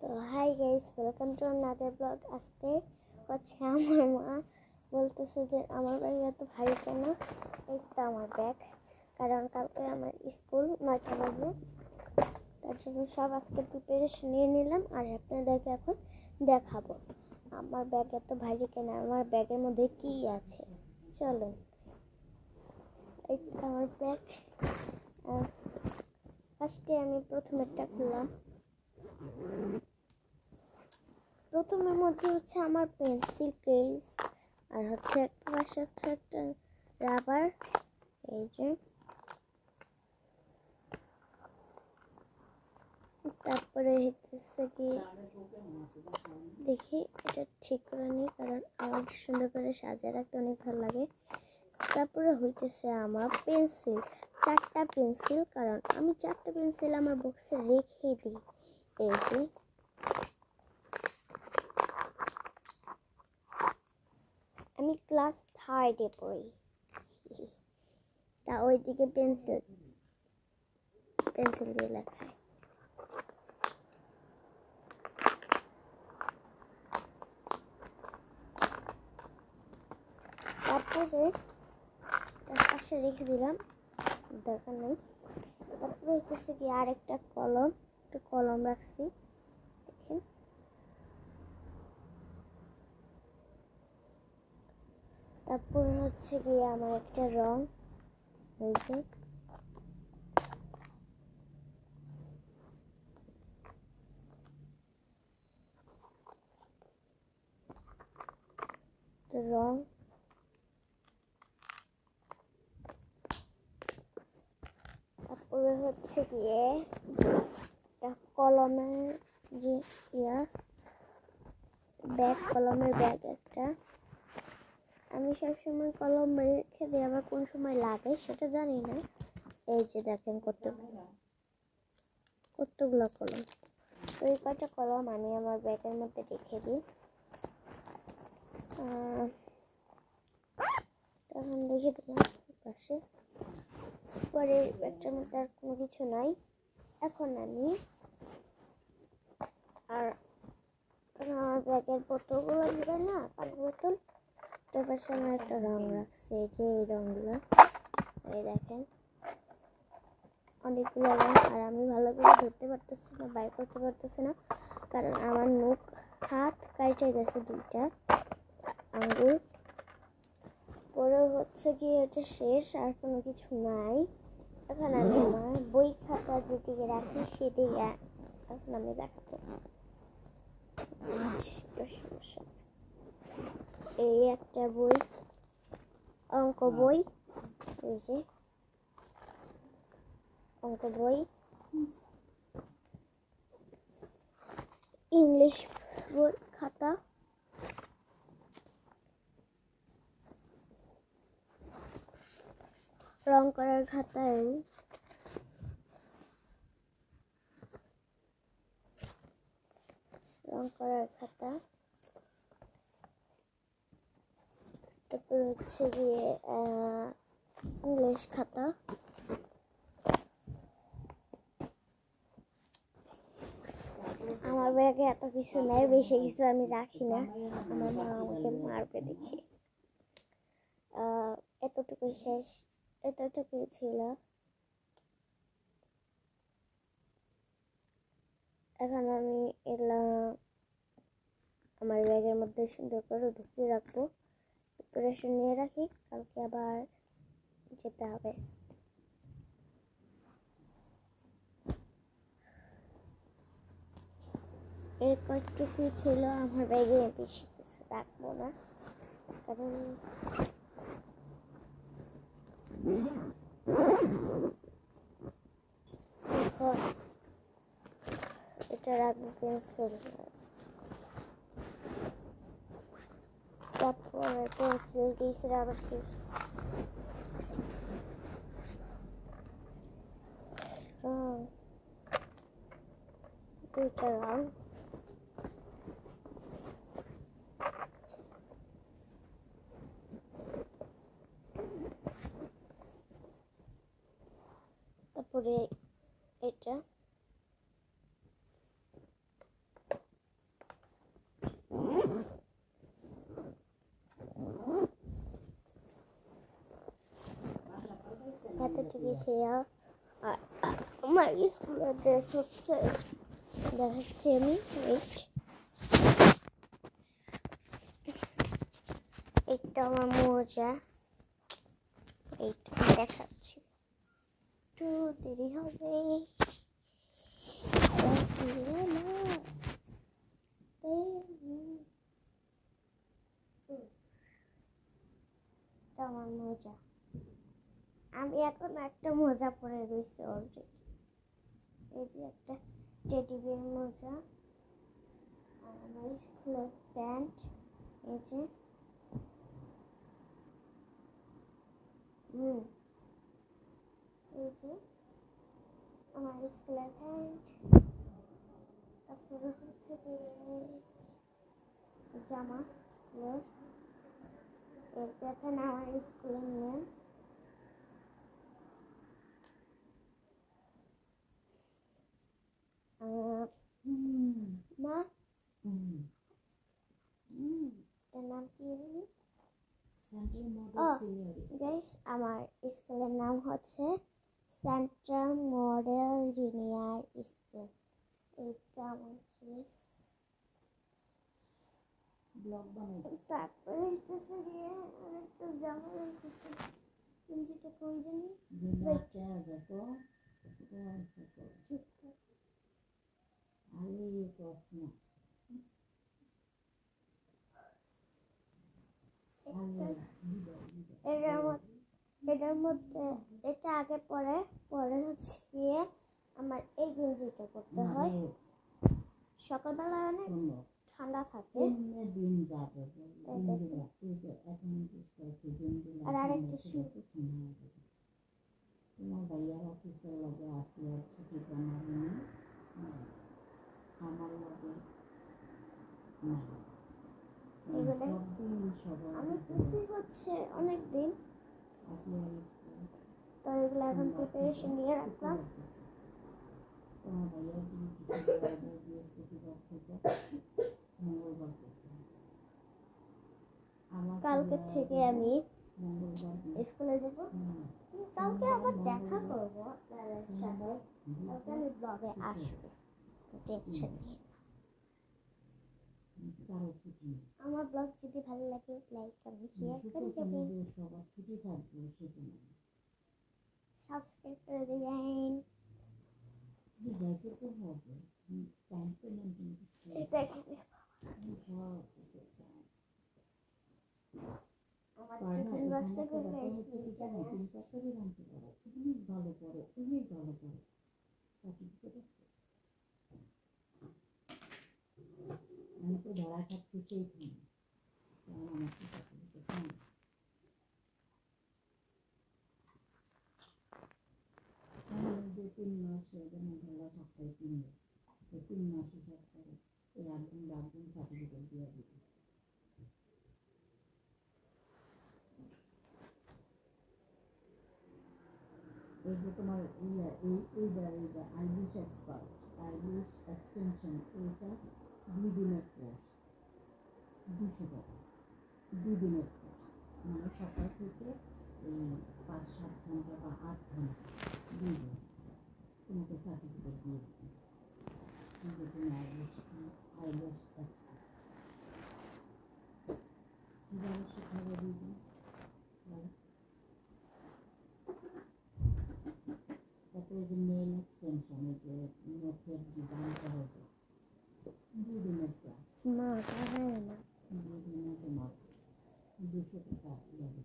তো hi guys, welcome to another blog. আজকে হচ্ছে আমার মা বলতেছে যে আমার ব্যাগ এত ভারী কেন। এই তো আমার ব্যাগ, কারণ কালকে আমার স্কুল 9টা বাজে, তার জন্য সব আজকে প্রিপারেশন নিয়ে নিলাম আর আপনাদেরকে এখন দেখাবো আমার ব্যাগ এত ভারী কেন, আমার ব্যাগের মধ্যে কি আছে। চলুন, এই তো আমার ব্যাগ। ফার্স্টে আমি প্রথমেরটা খুললাম। প্রথমের মধ্যে হচ্ছে আমার পেন্সিল কেস, আর হচ্ছে একটা পাশে হচ্ছে একটা রাবার। এই যে তারপরে হচ্ছে কি, দেখি এটা ঠিক করে নিই, কারণ আমার সুন্দর করে সাজিয়ে রাখতে অনেক ভালো লাগে। তারপরে হইতেছে আমার পেন্সিল, 4টা পেন্সিল, কারণ আমি 4টা পেন্সিল আমার বক্সে রেখে দিই। এই যে আমি ক্লাস 3-এ পড়ি, তা ওইদিকে পেন্সিল দিয়ে লেখা। তারপরে তার পাশে রেখে দিলাম, দরকার নেই। তারপরে হচ্ছে কি আরেকটা কলম রাখছি, দেখেন। তারপরে হচ্ছে গিয়ে আমার একটা রং, এই যে রং। তারপরে হচ্ছে গিয়ে একটা কলমের যে কলমের ব্যাগ একটা। আমি সবসময় কলম রেখে দিই, আবার কোন সময় লাগে সেটা জানি না। এই যে দেখেন কতগুলো কলম। তো এই কয়টা কলম আমি আমার ব্যাগের মধ্যে রেখে দিই। তখন রেখে দিলাম পাশে। পরে ব্যাগটার মধ্যে আর কোনো কিছু নাই। এখন আমি আমার ব্যাগের বোতলগুলো দিবে না, পানির বোতল, তার পাশে আমার একটা রং রাখছে। এই যে এই রঙগুলো, এই দেখেন অনেকগুলো রং। আর আমি ভালো করে ধরতে পারতেছি না, বাইর করতে পারতেছি না, কারণ আমার হাত কাটে গেছে 2টা আঙ্গুল। পরে হচ্ছে কি এটা শেষ, আর কোনো কিছু নাই। এখন আমি আমার বই খাতা যেদিকে রাখি সেদিকে এখন আমি দেখাবো। সমস্যা, এই একটা বই, অঙ্ক বই, এই যে অঙ্ক বই, ইংলিশ বই খাতা, রং করার খাতা, তারপর হচ্ছে গিয়ে ইংলিশ খাতা। আমার ব্যাগে এত কিছু নেই, বেশি কিছু আমি রাখি না, আমার মা আমাকে মারবে দেখি। এতটুকুই শেষ, এতটুকুই ছিল। এখন আমি এগুলা আমার ব্যাগের মধ্যে সুন্দর করে ঢুকিয়ে রাখবো, প্রিপারেশন নিয়ে রাখি, কালকে আবার যেতে হবে। এই কয়েকটুকুই ছিল আমার ব্যাগে, বেশি কিছু রাখবো না, কারণ এটা রাখবো পেন্সিল। তারপরে পেন্সিল দিয়েছি, রাবার দিয়েছি, রং, 2টা রং। তারপরে এটা থেকে খেয়া। আর আমার স্কুলের ড্রেস হচ্ছে দেখাচ্ছি আমি, এইটা আমার মোজা, এইটা দেখাচ্ছি, একটু দেরি হবে। আমার মোজা, আমি এখন একটা মোজা পরে রয়েছি অলরেডি। এই যে একটা টেডি বিয়ার মোজা, আর আমার স্কুলের প্যান্ট, এই যে এই যে আমার স্কুলের প্যান্ট। তারপরে হচ্ছে জামা স্কুলের, দেখেন আমার স্কুলের নেম। মা এটার নাম কি? গাইস, আমার স্কুলের নাম হচ্ছে সেন্ট্রাল মডেল জুনিয়র স্কুল। এইটা আমার ড্রেস। তারপরে আরেকটা জামা রয়েছে, যেটা কই জানি এটার মধ্যে এটা আগে পরে হচ্ছে গিয়ে আমার এই গেঞ্জিটা করতে হয়। সকালবেলা অনেক ঠান্ডা থাকে। আর আরেকটা তোমার ভাইয়ার অফিসের লগে আসলে ছুটি বানাবি আমার লগে আমি খুশি হচ্ছে অনেকদিন, তো এগুলো এখন প্রিপারেশন নিয়ে রাখলাম। তোমার ভাইয়া বৃহস্পতিবার থেকে মঙ্গলবার কালকে থেকে আমি স্কুলে যাব। কালকে আবার দেখা করবো আপনাদের সাথে, কালকে আমি ব্লগে আসবো, টেনশন নেই। আমার ব্লগ যদি ভালো লাগে লাইক কমেন্ট শেয়ার করে দেবেন, সাবস্ক্রাইব করে দেবেন। আমি তো ধরা খাচ্ছি সেইখানে যে 3 মাস ধরা সপ্তাহে 3 মাসে সপ্তাহে এই একদিন সার্টিফিকেট দিয়ে দিবে। এই যে তোমার আইবিএস এক্সপার্ট, আইবিএস এক্সটেনশন, এইটা 2 দিনের কোর্স, 200 টাকা, 2 দিনের কোর্স, মানে সকাল থেকে এই 5-7 ঘন্টা বা 8 ঘন্টা 2 দিন তোমাকে সার্টিফিকেট দিয়ে দিবে। কিন্তু তুমি আইবিএস এক্সপার্ট কীভাবে শেখাবে দিদি? তারপরে যে মেইল এক্সটেনশনে যে নোটের ডিজাইন করা যায়, 2 দিনের ক্লাস, 2 দিনে তোমার 200 টাকা লাগে,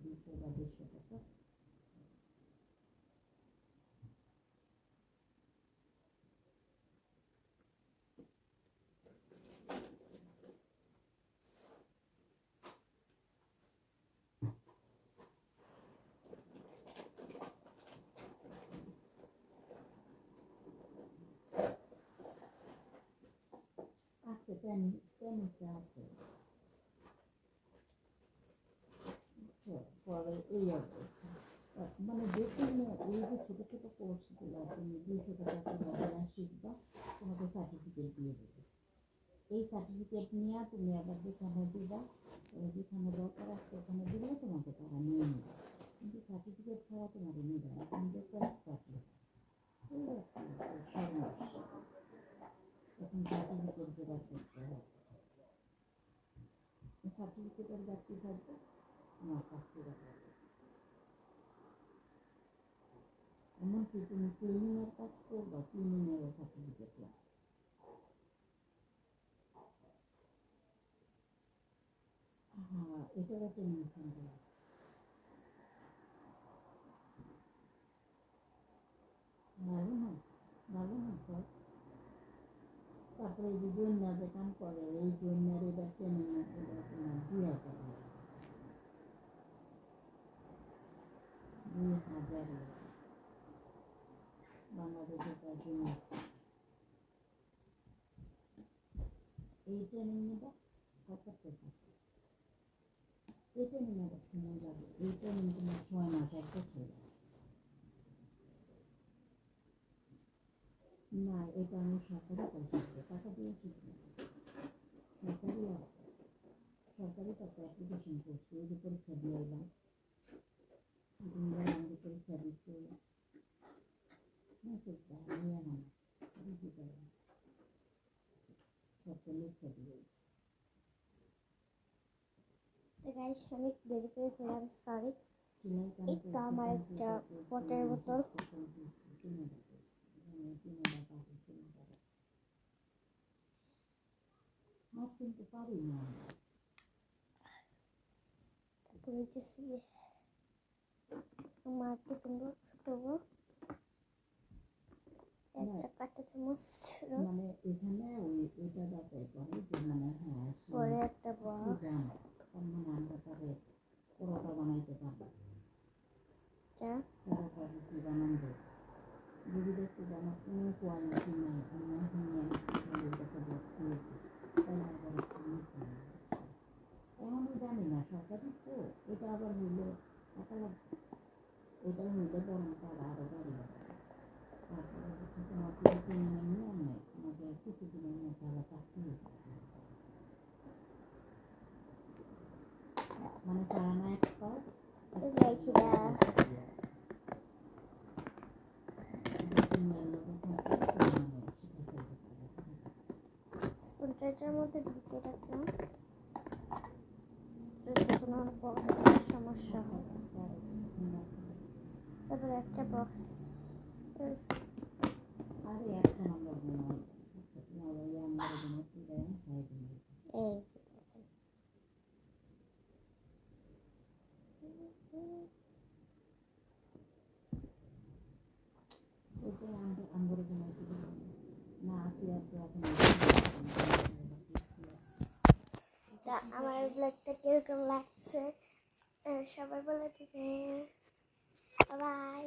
200 বা 150 টাকা। টেনিসে আছে পরে এই অবস্থা, মানে দেখুন এই যে ছোটো ছোটো কোর্সগুলো তুমি 200 টাকা করে শিখবা, তোমাকে সার্টিফিকেট দিয়ে দেবে। এই সার্টিফিকেট নিয়ে তুমি আবার যেখানে দিবা, যেখানে দরকার আছে ওখানে দিলে তোমাকে তারা নিয়ে নেবে। কিন্তু সার্টিফিকেট ছাড়া তোমার নিবে না, কিন্তু ক্লাস থাকলে সমস্যা। এখন সার্টিফিকেট জোগাড় করতে হবে, সার্টিফিকেটের ব্যাপ্তি থাকবে আমার চাকরিটা করবে। এমনকি তুমি ক্লিনিংয়ের কাজ করবা, ক্লিনিংয়েরও সার্টিফিকেট লাগবে। হ্যাঁ, এটারও ট্রেনিং সেন্টার আছে। ভালো না, ভালো না তো। তারপরে এই যে জন্যা যে কাম করে, এই জন্যার এবার ট্রেনিং এটা তোমার 2000 লাগে, 2000 লাগে বাংলাদেশের কাজ জন্য। এই ট্রেনিং নেবা করতে চাকরি, এই ট্রেনিং নেবার সময় লাগে, এই ট্রেনিং তোমার 6 মাস 1 বছর লাগে। না, এটা আমি সরকারি পয়সা টাকা দিয়ে শিখবো, সরকারি আছে, সরকারি টাকা অ্যাপ্লিকেশন করছি, ওই যে পরীক্ষা দিয়ে এলাম, আমাদের পরীক্ষা দিতে মেসেজ দেয় নিয়ে না দিতে পারে, সবটা লিখে দিয়ে। তো গাইস আমি দেরি করে ফেলাম, সরি। সেলাই কাম এই তো আমার একটা ওয়াটার বোতল। মাছ কিনতে পারি না, নিতেছি আমার টিফিন বক্স করবো, একটা কাঁটা চামচ ছিল, মানে এখানে ওইটা যাচাই করে যে মানে হ্যাঁ পরে একটা বক্স, তার মানে আমরা তাহলে পরোটা বানাইতে পারবো, পরোটা রুটি বানান যায়। যদি দেখতে জানো কোনো কোয়ালিটি নাই, আমি এখন দেখে খেয়েছি, তাই আবার একটু নিতে হবে। এমনও জানি না সরকারি তো, এটা আবার হইলে টাকা লাগবে, এটা হইলে বরং তারা আরও গাড়ি লাগবে। তারপরে হচ্ছে তোমার ট্রেনিংয়ের নিয়ম নেই, তোমাদের কিছুদিনের মধ্যে আবার চাকরি হতে হবে, মানে যারা না এক্সপার্ট স্পঞ্জটার মধ্যে ঢুকে রাখলাম, কোনো সমস্যা হয়। তারপরে একটা বক্স, আর একটা নম্বর গুণ তোমার ওই আমার গুণ কি দেয় হয় গুণ এই ওইটা আমার গুণ কি না কি আর তো এখন তা আমার ব্লগটা কিরকম লাগছে সবাই বলে দিবে, বাই।